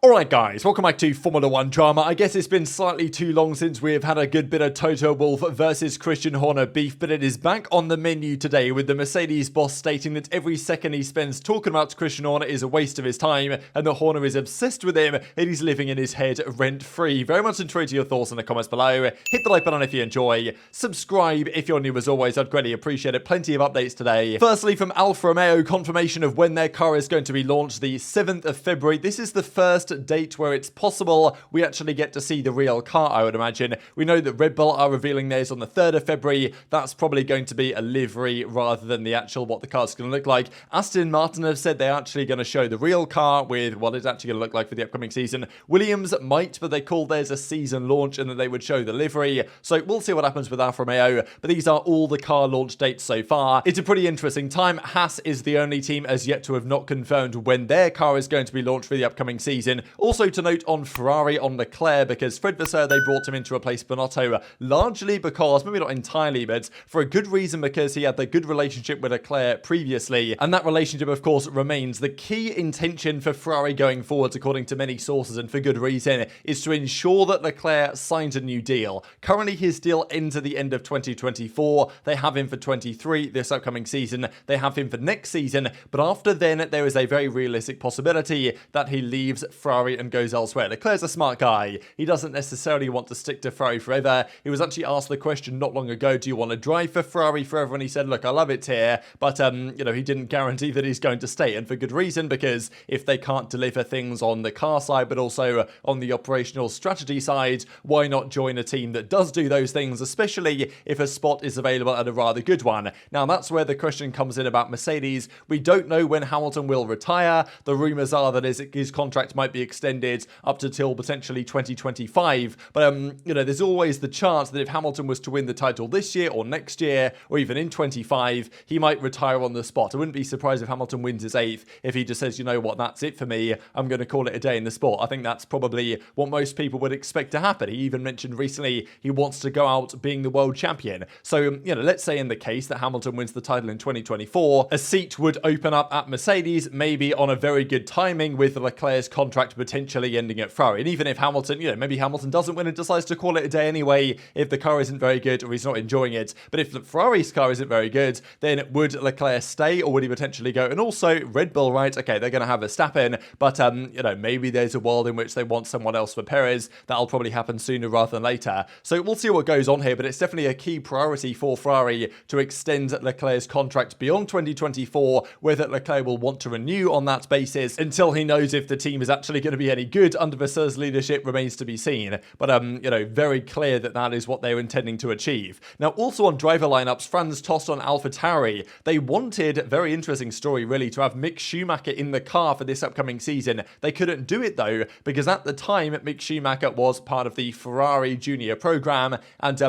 Alright guys, welcome back to Formula 1 drama. I guess it's been slightly too long since we have had a good bit of Toto Wolff versus Christian Horner beef, but it is back on the menu today with the Mercedes boss stating that every second he spends talking about Christian Horner is a waste of his time and that Horner is obsessed with him and he's living in his head rent-free. Very much intrigued to your thoughts in the comments below. Hit the like button if you enjoy. Subscribe if you're new as always, I'd greatly appreciate it. Plenty of updates today. Firstly, from Alfa Romeo, confirmation of when their car is going to be launched, the 7th of February. This is the first date where it's possible we actually get to see the real car, I would imagine. We know that Red Bull are revealing theirs on the 3rd of February. That's probably going to be a livery rather than the actual what the car's going to look like. Aston Martin have said they're actually going to show the real car with what it's actually going to look like for the upcoming season. Williams might, but they called theirs a season launch and that they would show the livery. So we'll see what happens with Alfa Romeo, but these are all the car launch dates so far. It's a pretty interesting time. Haas is the only team as yet to have not confirmed when their car is going to be launched for the upcoming season. Also to note on Ferrari, on Leclerc, because Fred Vasseur, they brought him in to replace Binotto, largely because, maybe not entirely, but for a good reason, because he had the good relationship with Leclerc previously, and that relationship, of course, remains. The key intention for Ferrari going forwards, according to many sources, and for good reason, is to ensure that Leclerc signs a new deal. Currently, his deal ends at the end of 2024. They have him for 23 this upcoming season. They have him for next season, but after then, there is a very realistic possibility that he leaves Ferrari and goes elsewhere. Leclerc's a smart guy. He doesn't necessarily want to stick to Ferrari forever. He was actually asked the question not long ago, do you want to drive for Ferrari forever? And he said, look, I love it here, but, he didn't guarantee that he's going to stay, and for good reason, because if they can't deliver things on the car side, but also on the operational strategy side, why not join a team that does do those things, especially if a spot is available at a rather good one? Now, that's where the question comes in about Mercedes. We don't know when Hamilton will retire. The rumours are that his contract might be extended up to till potentially 2025. But, there's always the chance that if Hamilton was to win the title this year or next year, or even in 25, he might retire on the spot. I wouldn't be surprised if Hamilton wins his 8th, if he just says, you know what, that's it for me. I'm going to call it a day in the sport. I think that's probably what most people would expect to happen. He even mentioned recently he wants to go out being the world champion. So, let's say in the case that Hamilton wins the title in 2024, a seat would open up at Mercedes, maybe on a very good timing with Leclerc's contract potentially ending at Ferrari. And even if Hamilton, maybe Hamilton doesn't win and decides to call it a day anyway, if the car isn't very good or he's not enjoying it. But if the Ferrari's car isn't very good, then would Leclerc stay or would he potentially go? And also, Red Bull, right? Okay, they're going to have Verstappen, but, maybe there's a world in which they want someone else for Perez. That'll probably happen sooner rather than later. So we'll see what goes on here, but it's definitely a key priority for Ferrari to extend Leclerc's contract beyond 2024, whether Leclerc will want to renew on that basis until he knows if the team is actually going to be any good under Vasseur's leadership remains to be seen. But, very clear that that is what they're intending to achieve. Now, also on driver lineups, Franz Tost on AlphaTauri. They wanted, very interesting story really, to have Mick Schumacher in the car for this upcoming season. They couldn't do it though, because at the time, Mick Schumacher was part of the Ferrari junior program, and,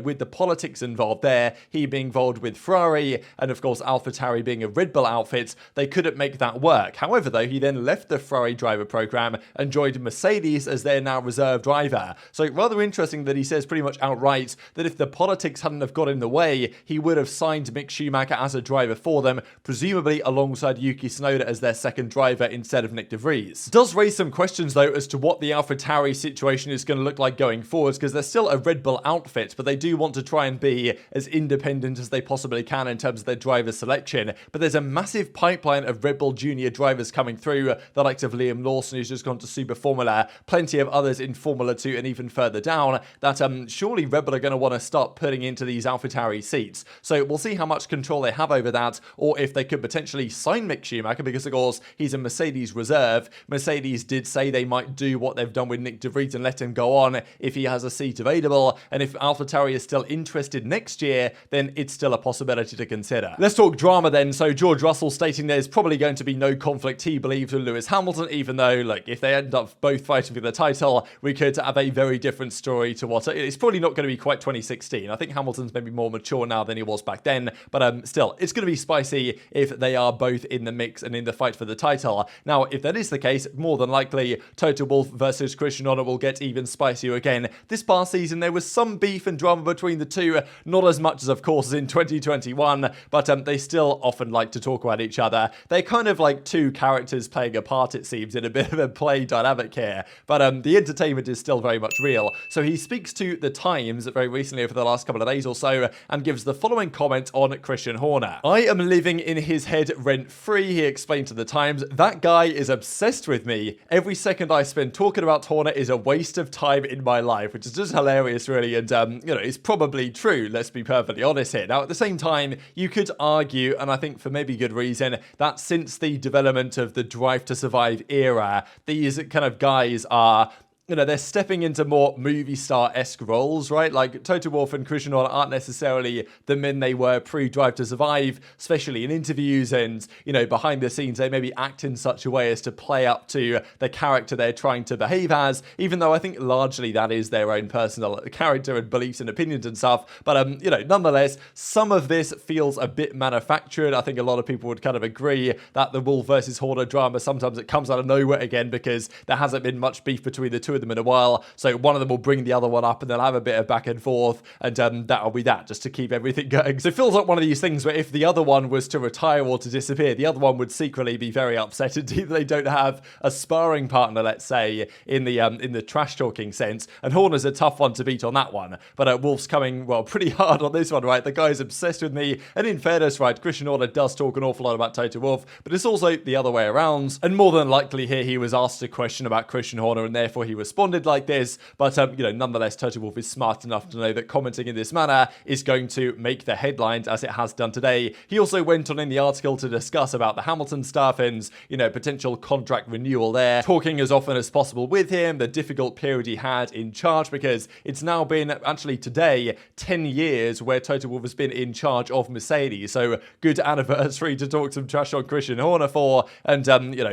with the politics involved there, he being involved with Ferrari, and of course AlphaTauri being a Red Bull outfit, they couldn't make that work. However though, he then left the Ferrari driver program and joined Mercedes as their now reserve driver. So rather interesting that he says pretty much outright that if the politics hadn't have got in the way, he would have signed Mick Schumacher as a driver for them, presumably alongside Yuki Tsunoda as their second driver instead of Nick de Vries. Does raise some questions though as to what the AlphaTauri situation is going to look like going forwards, because they're still a Red Bull outfit, but they do want to try and be as independent as they possibly can in terms of their driver selection. But there's a massive pipeline of Red Bull junior drivers coming through, the likes of Liam Lawson, who's just gone to Super Formula, plenty of others in Formula 2 and even further down, that surely Red Bull are going to want to start putting into these AlphaTauri seats. So we'll see how much control they have over that, or if they could potentially sign Mick Schumacher, because of course he's a Mercedes reserve. Mercedes did say they might do what they've done with Nick de Vries and let him go on if he has a seat available, and if AlphaTauri is still interested next year, then it's still a possibility to consider. Let's talk drama then. So George Russell stating there's probably going to be no conflict, he believes, with Lewis Hamilton, even though, look, if they end up both fighting for the title, we could have a very different story to what it's probably not going to be quite 2016. I think Hamilton's maybe more mature now than he was back then, but still, it's going to be spicy if they are both in the mix and in the fight for the title. Now, if that is the case, more than likely, Toto Wolff versus Christian Horner will get even spicier again. This past season, there was some beef and drama between the two, not as much as, of course, as in 2021, but they still often like to talk about each other. They're kind of like two characters playing a part, it seems, in a bit of play dynamic here, but the entertainment is still very much real. So he speaks to The Times very recently over the last couple of days or so and gives the following comment on Christian Horner. I am living in his head rent-free, he explained to The Times. That guy is obsessed with me. Every second I spend talking about Horner is a waste of time in my life, which is just hilarious, really, and, it's probably true, let's be perfectly honest here. Now, at the same time, you could argue, and I think for maybe good reason, that since the development of the Drive to Survive era, these kind of guys are... they're stepping into more movie star-esque roles, right? Like, Toto Wolff and Christian Horner aren't necessarily the men they were pre-Drive to Survive, especially in interviews and, behind the scenes, they maybe act in such a way as to play up to the character they're trying to behave as, even though I think largely that is their own personal character and beliefs and opinions and stuff. But, nonetheless, some of this feels a bit manufactured. I think a lot of people would kind of agree that the Wolff versus Horner drama, sometimes it comes out of nowhere again because there hasn't been much beef between the two of them in a while, so one of them will bring the other one up and they'll have a bit of back and forth, and that'll be that, just to keep everything going. So it feels like one of these things where if the other one was to retire or to disappear, the other one would secretly be very upset indeed that they don't have a sparring partner, let's say, in the trash talking sense, and Horner's a tough one to beat on that one, but Wolff's coming, well, pretty hard on this one, right? The guy's obsessed with me, and in fairness, right, Christian Horner does talk an awful lot about Toto Wolff, but it's also the other way around, and more than likely here he was asked a question about Christian Horner and therefore he responded like this, but nonetheless, Toto Wolff is smart enough to know that commenting in this manner is going to make the headlines, as it has done today. He also went on in the article to discuss about the Hamilton stuff and potential contract renewal there, talking as often as possible with him, the difficult period he had in charge, because it's now been actually today 10 years where Toto Wolff has been in charge of Mercedes, so good anniversary to talk some trash on Christian Horner for, and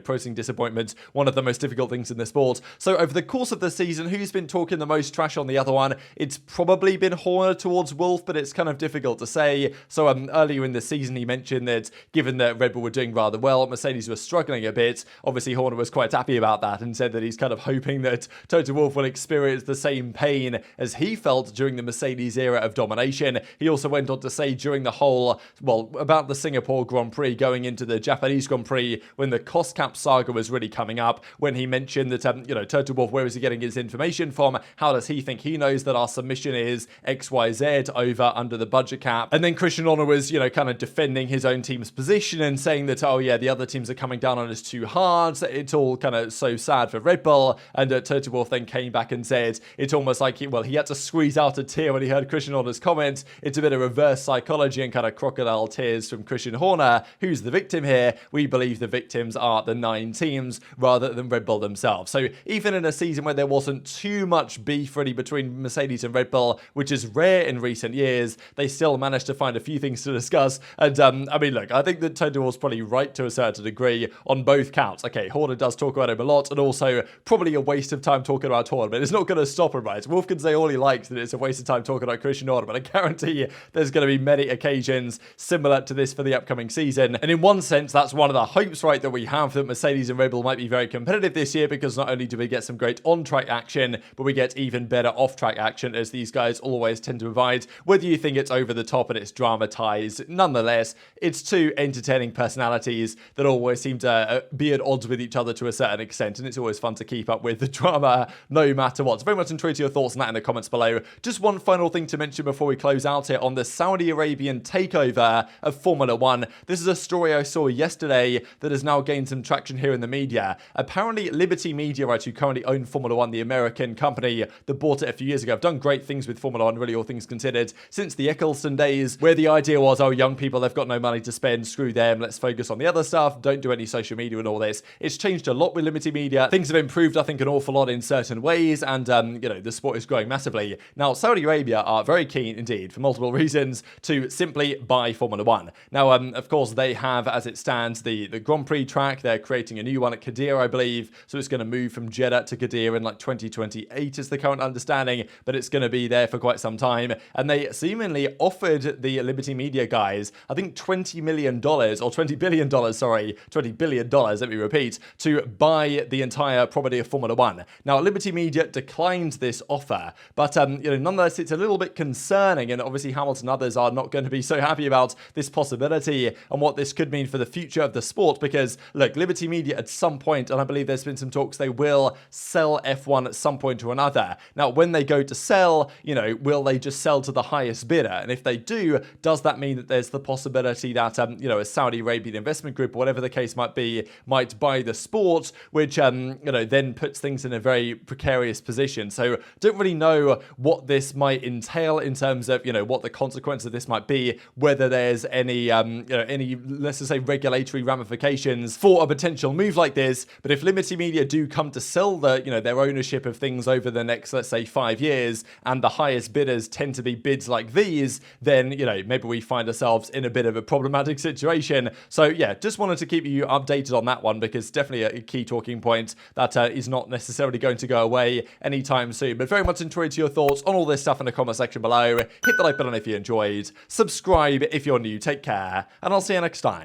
processing disappointment, one of the most difficult things in the sport. So over the course of the season, who's been talking the most trash on the other one? It's probably been Horner towards Wolff, but it's kind of difficult to say. So earlier in the season, he mentioned that given that Red Bull were doing rather well, Mercedes were struggling a bit. Obviously, Horner was quite happy about that and said that he's kind of hoping that Toto Wolff will experience the same pain as he felt during the Mercedes era of domination. He also went on to say during the whole, about the Singapore Grand Prix going into the Japanese Grand Prix, when the cost cap saga was really coming up, when he mentioned that, Toto Wolff, where is he getting his information from? How does he think he knows that our submission is XYZ over under the budget cap? And then Christian Horner was, kind of defending his own team's position and saying that, oh yeah, the other teams are coming down on us too hard. It's all kind of so sad for Red Bull. And Toto Wolff then came back and said it's almost like he had to squeeze out a tear when he heard Christian Horner's comments. It's a bit of reverse psychology and kind of crocodile tears from Christian Horner. Who's the victim here? We believe the victims are the 9 teams rather than Red Bull themselves. So even in a season where there wasn't too much beef really between Mercedes and Red Bull, which is rare in recent years, they still managed to find a few things to discuss. And look, I think that Toto Wolff's probably right to a certain degree on both counts. Okay, Horner does talk about him a lot, and also probably a waste of time talking about Horner, but it's not going to stop him, right? Wolff can say all he likes that it's a waste of time talking about Christian Horner, but I guarantee there's going to be many occasions similar to this for the upcoming season. And in one sense, that's one of the hopes, right, that we have, that Mercedes and Red Bull might be very competitive this year, because not only do we get some great on-track action, but we get even better off-track action, as these guys always tend to provide. Whether you think it's over the top and it's dramatized, nonetheless, it's two entertaining personalities that always seem to be at odds with each other to a certain extent, and it's always fun to keep up with the drama no matter what. So very much intrigued to your thoughts on that in the comments below. Just one final thing to mention before we close out here on the Saudi Arabian takeover of Formula 1. This is a story I saw yesterday that has now gained some traction here in the media. Apparently, Liberty Media, right, who currently own Formula 1, the American company that bought it a few years ago, have done great things with Formula 1, really all things considered, since the Eccleston days, where the idea was, oh, young people, they've got no money to spend, screw them, let's focus on the other stuff, don't do any social media and all this. It's changed a lot with Liberty Media. Things have improved, I think, an awful lot in certain ways, and, the sport is growing massively. Now, Saudi Arabia are very keen, indeed, for multiple reasons, to simply buy Formula 1. Now, of course, they have, as it stands, the Grand Prix track. They're creating a new one at Qadira, I believe, so it's going to move from Jeddah to Qadira idea in like 2028 is the current understanding, but it's going to be there for quite some time. And they seemingly offered the Liberty Media guys, I think $20 million, or $20 billion, sorry, $20 billion, let me repeat, to buy the entire property of Formula One. Now, Liberty Media declined this offer, but nonetheless, it's a little bit concerning, and obviously Hamilton and others are not going to be so happy about this possibility and what this could mean for the future of the sport, because, look, Liberty Media at some point, and I believe there's been some talks, they will sell F1 at some point or another. Now, when they go to sell, will they just sell to the highest bidder? And if they do, does that mean that there's the possibility that, a Saudi Arabian investment group, or whatever the case might be, might buy the sport, which, then puts things in a very precarious position. So don't really know what this might entail in terms of, what the consequence of this might be, whether there's any, let's just say, regulatory ramifications for a potential move like this. But if Liberty Media do come to sell their ownership of things over the next, let's say, 5 years, and the highest bidders tend to be bids like these, then, maybe we find ourselves in a bit of a problematic situation. So yeah, just wanted to keep you updated on that one, because definitely a key talking point that is not necessarily going to go away anytime soon. But very much enjoyed your thoughts on all this stuff in the comment section below. Hit the like button if you enjoyed. Subscribe if you're new. Take care, and I'll see you next time.